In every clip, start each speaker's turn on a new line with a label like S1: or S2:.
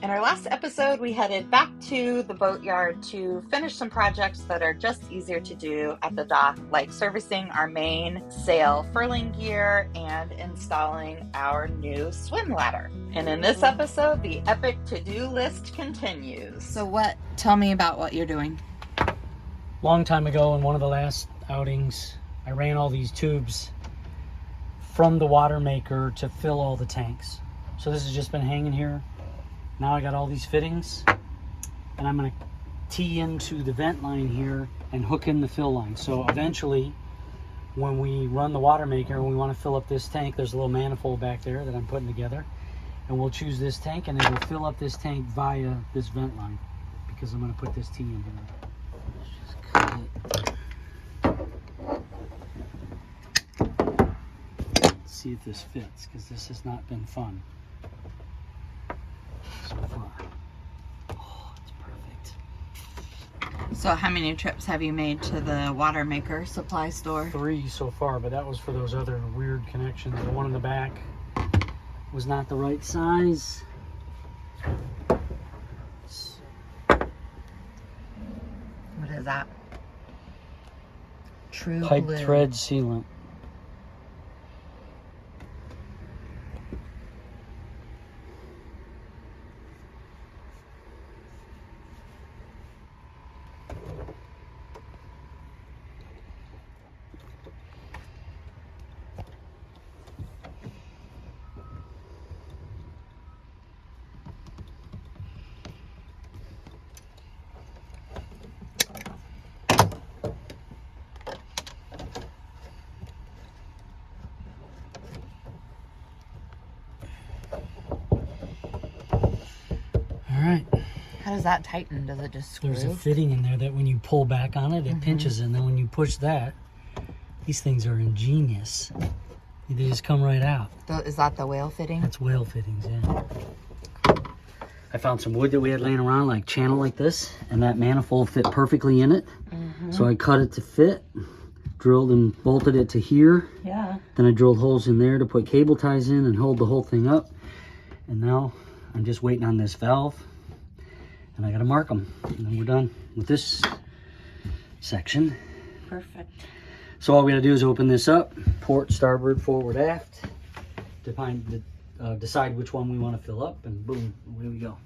S1: In our last episode, we headed back to the boatyard to finish some projects that are just easier to do at the dock, like servicing our main sail furling gear and installing our new swim ladder. And in this episode, the epic to-do list continues. So tell me about what you're doing.
S2: Long time ago, in one of the last outings, I ran all these tubes from the water maker to fill all the tanks. So this has just been hanging here. Now I got all these fittings, and I'm going to tee into the vent line here and hook in the fill line. So eventually, when we run the water maker and we want to fill up this tank, there's a little manifold back there that I'm putting together, and we'll choose this tank and it will fill up this tank via this vent line, because I'm going to put this tee in here. Let's just cut it. Let's see if this fits, because this has not been fun so far. Oh, it's perfect.
S1: So how many trips have you made to the water maker supply store?
S2: 3 so far, but that was for those other weird connections. The one in the back was not the right size.
S1: What is that? True
S2: Pipe
S1: blue.
S2: thread sealant. Alright.
S1: How does that tighten? Does it just screw?
S2: There's a fitting in there that when you pull back on it, it pinches, and then when you push that, these things are ingenious. They just come right out.
S1: Is that the whale fitting?
S2: That's whale fittings, yeah. I found some wood that we had laying around, like channel like this, and that manifold fit perfectly in it. So I cut it to fit, drilled and bolted it to here.
S1: Yeah.
S2: Then I drilled holes in there to put cable ties in and hold the whole thing up. And now I'm just waiting on this valve, and I gotta mark them, and then we're done with this section.
S1: Perfect.
S2: So all we gotta do is open this up, port, starboard, forward, aft, decide which one we want to fill up, and boom, away we go.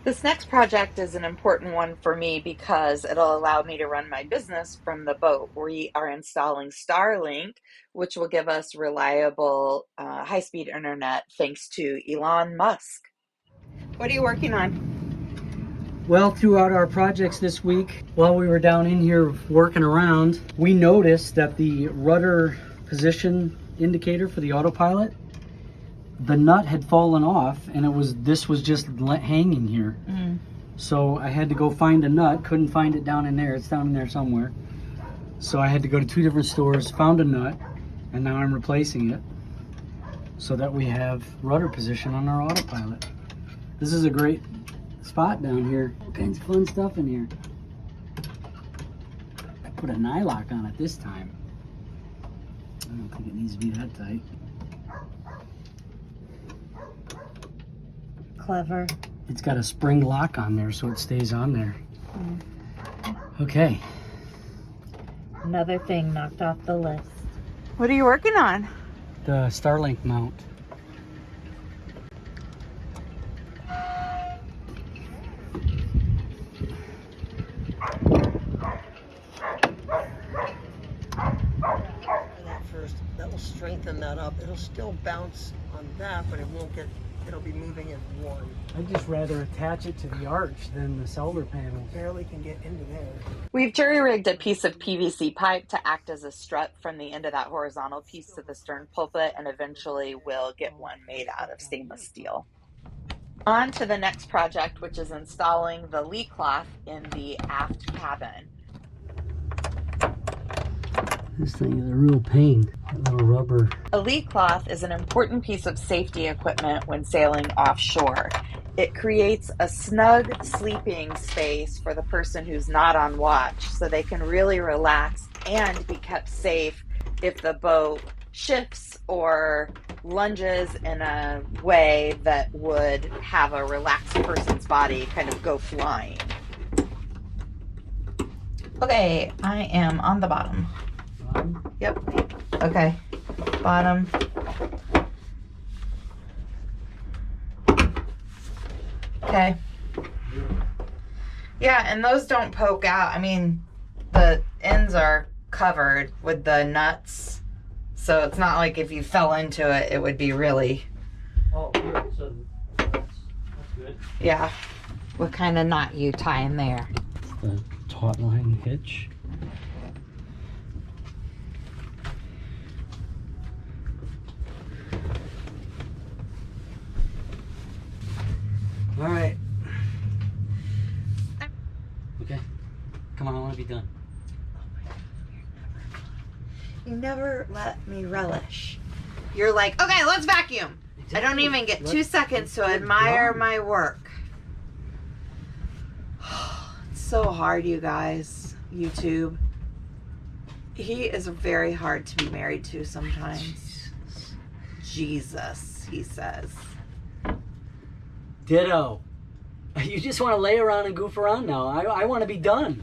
S1: This next project is an important one for me because it'll allow me to run my business from the boat. We are installing Starlink, which will give us reliable high-speed internet thanks to Elon Musk. What are you working on?
S2: Well, throughout our projects this week, while we were down in here working around, we noticed that the rudder position indicator for the autopilot, the nut had fallen off, and this was just hanging here. So I had to go find a nut. Couldn't find it down in there. It's down in there somewhere. So I had to go to 2 different stores, found a nut, and now I'm replacing it so that we have rudder position on our autopilot. This is a great spot down here. All kinds of fun stuff in here. I put a nylock on it this time. I don't think it needs to be that tight.
S1: Clever.
S2: It's got a spring lock on there, so it stays on there. Okay.
S1: Another thing knocked off the list. What are you working on?
S2: The Starlink mount.
S3: That will strengthen that up. It'll still bounce on that, but it'll be moving in one.
S2: I'd just rather attach it to the arch than the solar panels.
S3: Barely can get into there.
S1: We've jury-rigged a piece of PVC pipe to act as a strut from the end of that horizontal piece to the stern pulpit, and eventually we'll get one made out of stainless steel. On to the next project, which is installing the lee cloth in the aft cabin.
S2: This thing is a real pain. That little rubber.
S1: A lee cloth is an important piece of safety equipment when sailing offshore. It creates a snug sleeping space for the person who's not on watch, so they can really relax and be kept safe if the boat shifts or lunges in a way that would have a relaxed person's body kind of go flying. Okay, I am on the bottom. Yep. Okay, bottom. Okay. Yeah, and those don't poke out. I mean, the ends are covered with the nuts, so it's not like if you fell into it, it would be really...
S2: Oh, good. So that's good.
S1: Yeah. What kind of knot you tie in there?
S2: The taut line hitch. All right. Okay. Come on, I want to be done.
S1: You never let me relish. You're like, okay, let's vacuum. Exactly. I don't even get 2 seconds to admire my work. It's so hard, you guys. YouTube. He is very hard to be married to sometimes. Jesus, he says.
S2: Ditto. You just want to lay around and goof around now. I want to be done.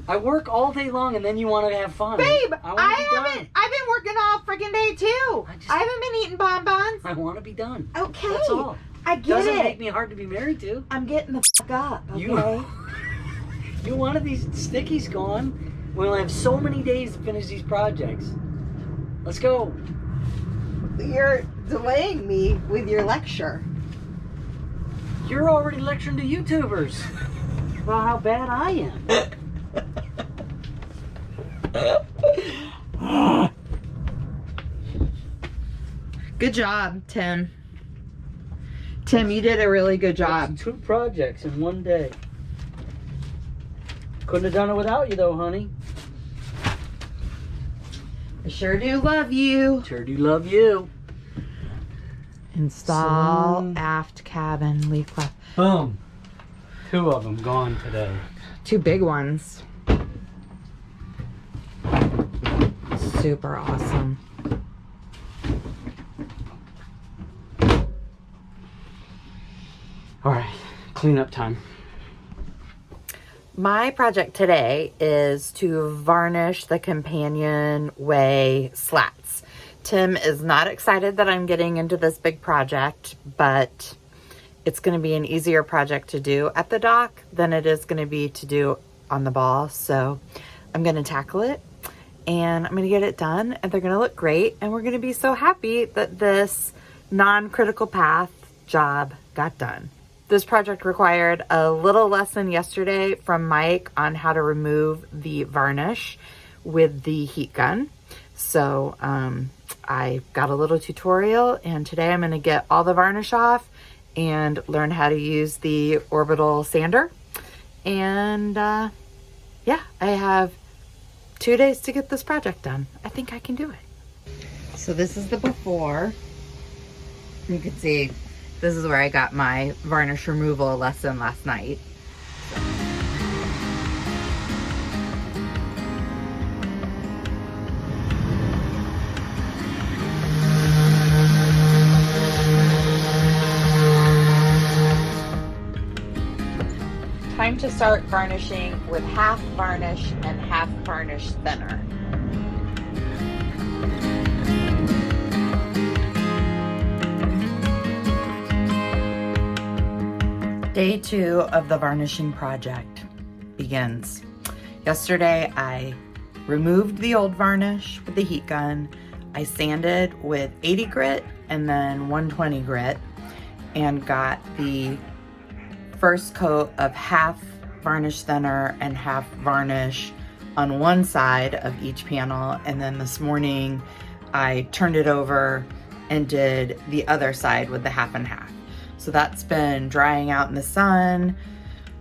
S2: I work all day long and then you want to have fun.
S1: Babe, I've been working all freaking day too. I haven't been eating bonbons.
S2: I want to be done.
S1: Okay.
S2: That's all.
S1: I get
S2: Doesn't
S1: it.
S2: make me hard to be married to.
S1: I'm getting the fuck up, okay?
S2: You wanted these stickies gone. We'll have so many days to finish these projects. Let's go.
S1: You're delaying me with your lecture.
S2: You're already lecturing to YouTubers about how bad I am.
S1: Good job, Tim. Tim, you did a really good job.
S2: That's 2 projects in 1 day. Couldn't have done it without you though, honey.
S1: I sure do love you.
S2: Sure do love you.
S1: Install aft cabin leaf clef.
S2: Boom. 2 of them gone today.
S1: 2 big ones. Super awesome.
S2: All right, cleanup time.
S1: My project today is to varnish the companionway slats. Tim is not excited that I'm getting into this big project, but it's going to be an easier project to do at the dock than it is going to be to do on the ball. So I'm going to tackle it and I'm going to get it done and they're going to look great. And we're going to be so happy that this non-critical path job got done. This project required a little lesson yesterday from Mike on how to remove the varnish with the heat gun. So I got a little tutorial and today I'm going to get all the varnish off and learn how to use the orbital sander. And yeah, I have 2 days to get this project done. I think I can do it. So this is the before. You can see this is where I got my varnish removal lesson last night. Time to start varnishing with half varnish and half varnish thinner. Day 2 of the varnishing project begins. Yesterday I removed the old varnish with the heat gun. I sanded with 80 grit and then 120 grit and got the first coat of half varnish thinner and half varnish on one side of each panel. And then this morning I turned it over and did the other side with the half and half. So that's been drying out in the sun.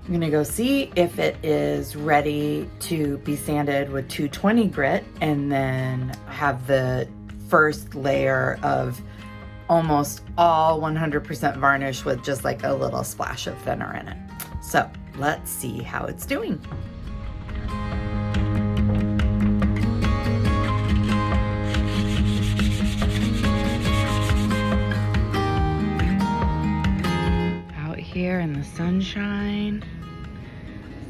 S1: I'm gonna go see if it is ready to be sanded with 220 grit and then have the first layer of almost all 100% varnish with just like a little splash of thinner in it. So let's see how it's doing. here in the sunshine.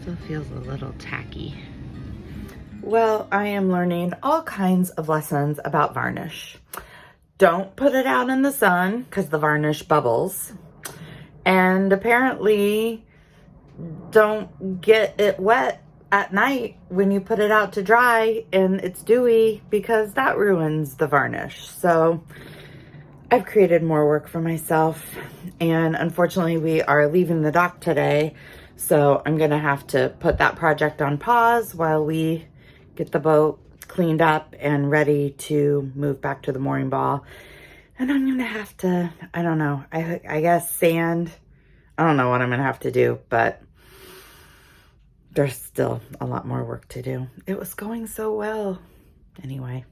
S1: Still feels a little tacky. Well, I am learning all kinds of lessons about varnish. Don't put it out in the sun because the varnish bubbles. And apparently don't get it wet at night when you put it out to dry and it's dewy, because that ruins the varnish. So I've created more work for myself, and unfortunately we are leaving the dock today. So I'm gonna have to put that project on pause while we get the boat cleaned up and ready to move back to the mooring ball. And I'm gonna have to, I don't know, I guess sand. I don't know what I'm gonna have to do, but there's still a lot more work to do. It was going so well. Anyway,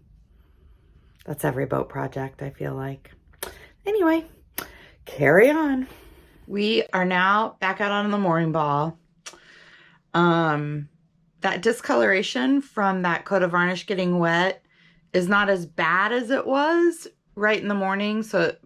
S1: that's every boat project, I feel like. Anyway, carry on. We are now back out on the mooring ball. That discoloration from that coat of varnish getting wet is not as bad as it was right in the morning,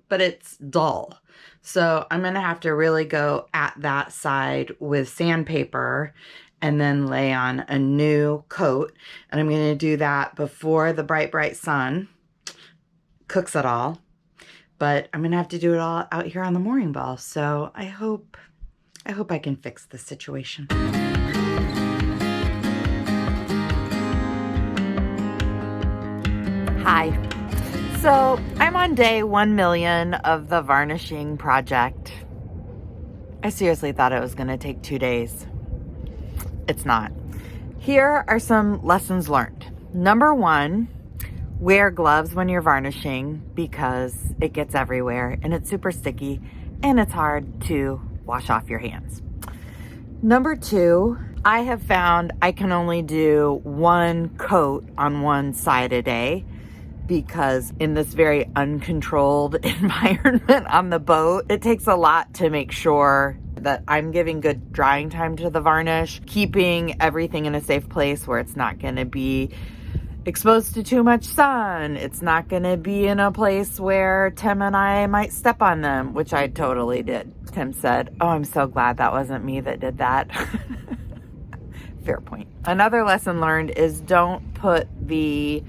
S1: but it's dull. So I'm gonna have to really go at that side with sandpaper and then lay on a new coat. And I'm gonna do that before the bright sun cooks it all. But I'm gonna have to do it all out here on the mooring ball. So I hope I can fix this situation. Hi. So I'm on day 1 million of the varnishing project. I seriously thought it was gonna take 2 days. It's not. Here are some lessons learned. Number 1, wear gloves when you're varnishing because it gets everywhere and it's super sticky and it's hard to wash off your hands. Number 2, I have found I can only do 1 coat on one side a day, because in this very uncontrolled environment on the boat, it takes a lot to make sure that I'm giving good drying time to the varnish, keeping everything in a safe place where it's not going to be exposed to too much sun. It's not going to be in a place where Tim and I might step on them, which I totally did. Tim said, "Oh, I'm so glad that wasn't me that did that." Fair point. Another lesson learned is don't put the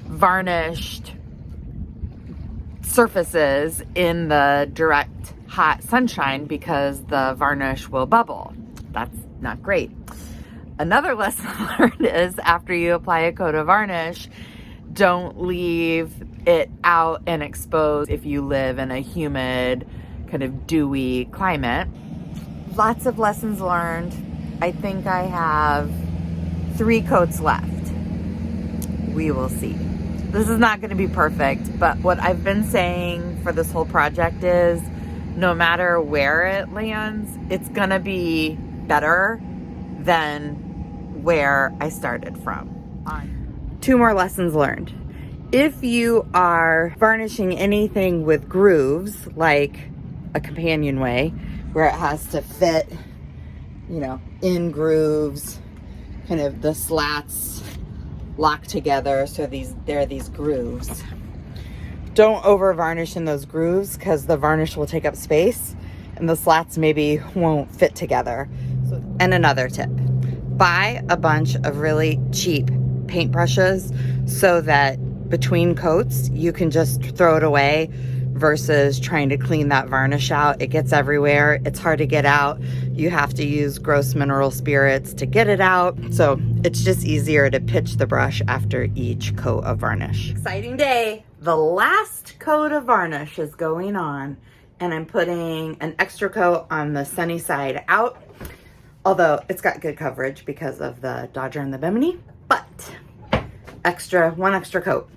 S1: varnished surfaces in the direct hot sunshine because the varnish will bubble. That's not great. Another lesson learned is after you apply a coat of varnish, don't leave it out and exposed if you live in a humid, kind of dewy climate. Lots of lessons learned. I think I have 3 coats left. We will see. This is not going to be perfect, but what I've been saying for this whole project is no matter where it lands, it's going to be better than where I started from. 2 more lessons learned. If you are varnishing anything with grooves, like a companionway, where it has to fit, in grooves, kind of the slats lock together, so there are these grooves. Don't over varnish in those grooves because the varnish will take up space and the slats maybe won't fit together. And another tip, buy a bunch of really cheap paintbrushes so that between coats you can just throw it away versus trying to clean that varnish out. It gets everywhere. It's hard to get out. You have to use gross mineral spirits to get it out. So it's just easier to pitch the brush after each coat of varnish. Exciting day. The last coat of varnish is going on, and I'm putting an extra coat on the sunny side out. Although it's got good coverage because of the Dodger and the Bimini, but one extra coat.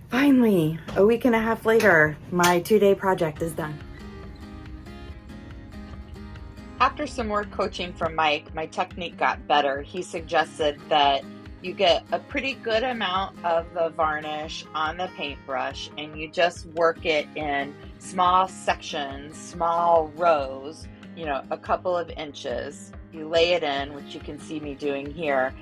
S1: Finally, a week and a half later, my 2-day project is done. After some more coaching from Mike, my technique got better. He suggested that you get a pretty good amount of the varnish on the paintbrush and you just work it in small sections, small rows, a couple of inches. You lay it in, which you can see me doing here.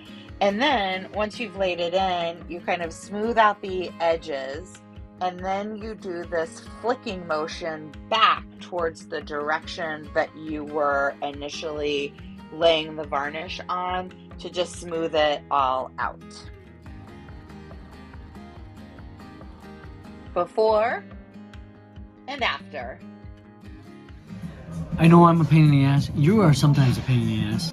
S1: And then once you've laid it in, you kind of smooth out the edges And then you do this flicking motion back towards the direction that you were initially laying the varnish on to just smooth it all out. Before and after.
S2: I know I'm a pain in the ass. You are sometimes a pain in the ass.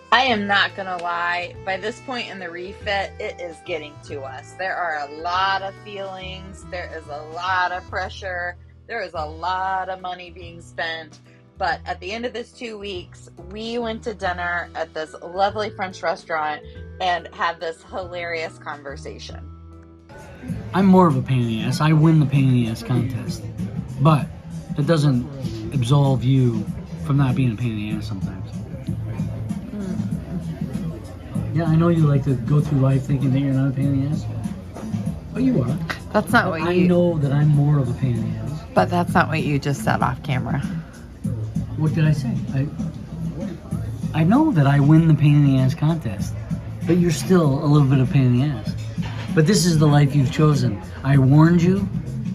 S1: I am not gonna lie, by this point in the refit, it is getting to us. There are a lot of feelings, there is a lot of pressure, there is a lot of money being spent, but at the end of this 2 weeks, we went to dinner at this lovely French restaurant and had this hilarious conversation.
S2: I'm more of a pain in the ass. I win the pain in the ass contest. But that doesn't absolve you from not being a pain in the ass sometimes. Yeah, I know you like to go through life thinking that you're not a pain in the ass. But you are.
S4: That's not what
S2: I
S4: you...
S2: know that I'm more of a pain in the ass.
S4: But that's not what you just said off camera.
S2: What did I say? I know that I win the pain in the ass contest. But you're still a little bit of pain in the ass. But this is the life you've chosen. I warned you.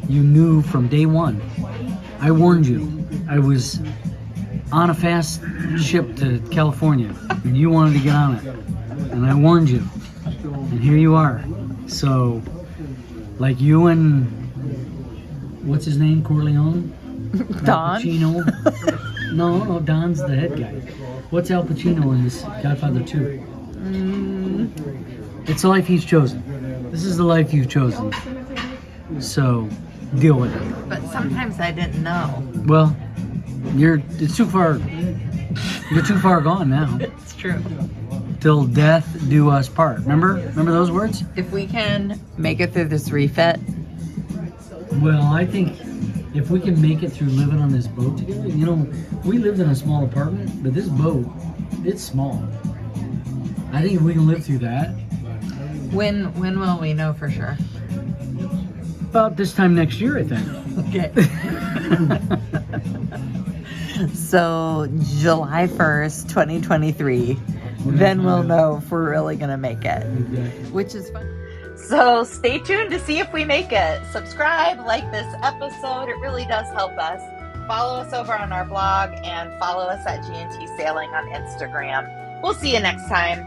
S2: You knew from day one. I warned you. I was on a fast ship to California, and you wanted to get on it. And I warned you. And here you are. So, like you and, what's his name, Corleone?
S4: Don?
S2: Al Pacino? No, Don's the head guy. What's Al Pacino in this Godfather 2? It's the life he's chosen. This is the life you've chosen. So, deal with it.
S4: But sometimes I didn't know.
S2: Well, it's too far. You're too far gone now.
S4: It's true.
S2: Till death do us part. Remember those words?
S4: If we can make it through this refit,
S2: Well, I think if we can make it through living on this boat together, we lived in a small apartment, but this boat, it's small. I think if we can live through that,
S4: when will we know for sure?
S2: about this time next year, I think.
S4: Okay. So July 1st, 2023, then we'll know if we're really going to make it, which is fun.
S1: So stay tuned to see if we make it. Subscribe, like this episode. It really does help us. Follow us over on our blog and follow us at G&T Sailing on Instagram. We'll see you next time.